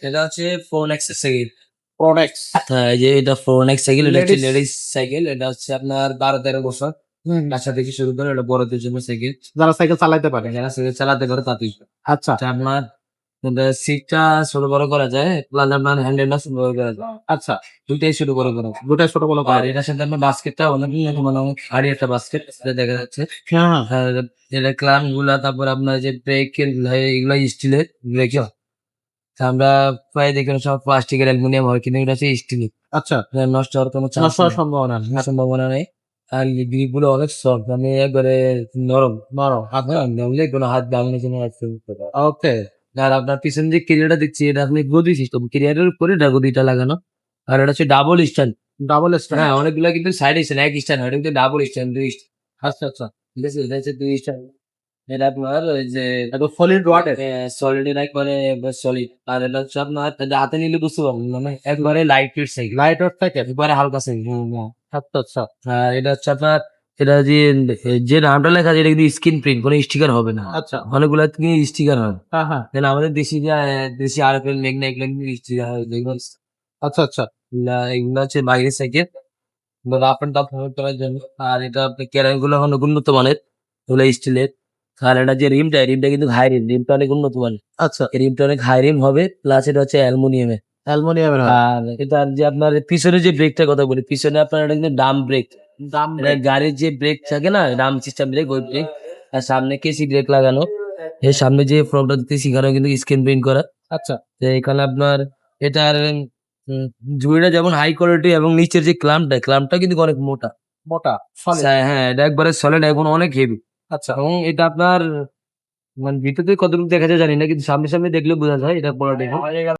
এটা হচ্ছে phonics cycle. Products. হ্যাঁ, এই যে এটা ফোনেক্স সাইকেল, এটা হচ্ছে Ladies- লেডিস সাইকেল। এটা হচ্ছে আপনার 12-13 বছর বাচ্চা থেকে শুরু করে এটা বড়দের জন্য সাইকেল। যারা সাইকেল চালাতে পারে। যারা সাইকেল চালাতে পারে তাদের। আচ্ছা এটা আপনার সিটটা ছোট বড় করা যায়, প্লাস আপনার হ্যান্ডেলটা ছোট বড় করা যায়। আচ্ছা, দুইটাই ছোট বড় করা যায়। দুটাই ছোট বড় আর পারে। এটার সাথে আপনার বাস্কেটটা অনেক মানে অনেক ভারী একটা বাস্কেট দেখা যাচ্ছে। হ্যাঁ আর এটা ক্লাম গুলা, তারপর আপনার যে ব্রেক এগুলা স্টিলের ব্রেক। আমরা প্রায় দেখি সব প্লাস্টিকের, অ্যালুমিনিয়াম হয়, কিন্তু এটা হচ্ছে স্টিলের। আচ্ছা, নষ্ট হওয়ার কোনো চান্স নষ্ট হওয়ার সম্ভাবনা নেই। সম্ভাবনা নেই। আর গ্রিপ গুলো অনেক সফট, মানে একবারে নরম। নরম। আচ্ছা, হ্যাঁ, নরমলে কোনো হাত ভাঙলে কোনো হাত ফেলতে পারে। ওকে। আর আপনার পিছনে যে ক্যারিয়ারটা দিচ্ছি, এটা আপনি গদি সিস্টেম, ক্যারিয়ারের উপরে এটা গদিটা লাগানো। আর এটা হচ্ছে ডাবল স্ট্যান্ড। Double stand. হ্যাঁ, অনেকগুলো কিন্তু সাইড স্ট্যান্ড, এক স্ট্যান্ড হয়, এটা কিন্তু ডাবল স্ট্যান্ড, 2 স্ট্যান্ড। আচ্ছা আচ্ছা, ঠিক আছে, এটা হচ্ছে 2 স্ট্যান্ড। এটা আপনার ওই যে একদম সলিড রডের। সলিড, একবারে সলিড। আর এটা হচ্ছে আপনার এটা হাতে নিলে বুঝতে পারবেন, মানে একবারে light weight cycle, light rod থাকে। একবারে হালকা সাইকেল। আচ্ছা আচ্ছা, আর এটা হচ্ছে আপনার, এটা যে নামটা লেখা আছে এটা কিন্তু স্ক্রিন প্রিন্ট, কোনো স্টিকার হবে না। আচ্ছা, অনেকগুলো থেকে স্টিকার হয়। হ্যাঁ হ্যাঁ, দেন আমাদের দেশি আরএফএল, মেঘনা, এগুলো কিন্তু স্টিকার হয়। আচ্ছা আচ্ছা, এগুলো হচ্ছে বাইরের সাইকেল, রাফ এন্ড টাফ করার জন্য। আর এটা আপনার ক্যারেন গুলো এখন উন্নত মানের, ওগুলো স্টিলের। আর এটা যে রিমটা কিন্তু হাই রিম, রিমটা অনেক উন্নত মানের। আচ্ছা। এই রিমটা অনেক হাই রিম হবে, প্লাস এটা হচ্ছে অ্যালুমিনিয়ামের। অ্যালুমিনিয়ামের হয়। আর এটা যে আপনার পিছনে যে ব্রেকটার কথা বলি, পিছনে আপনার এটা কিন্তু ডাম ব্রেক। দাম এটা গাড়ির যে ব্রেক থাকে না, ডাম সিস্টেম ব্রেক, ওই ব্রেক। আর সামনে কেসি ব্রেক লাগানো। এর সামনে যে ফ্রমটা দিতেছি সেখানেও কিন্তু স্ক্রিন প্রিন্ট করা। আচ্ছা, তো এখানে আপনার এটার জুড়িটা যেমন হাই কোয়ালিটি, এবং নিচের যে ক্লাম্পটা কিন্তু অনেক মোটা। মোটা সলিড। হ্যাঁ, এটা একবারে সলিড, এখন অনেক হেভি। আচ্ছা, এবং এটা আপনার মানে ভিতরে কতটুকু দেখা যায় জানি না, কিন্তু সামনে সামনে দেখলে বোঝা যায় এটা কোয়ালিটি।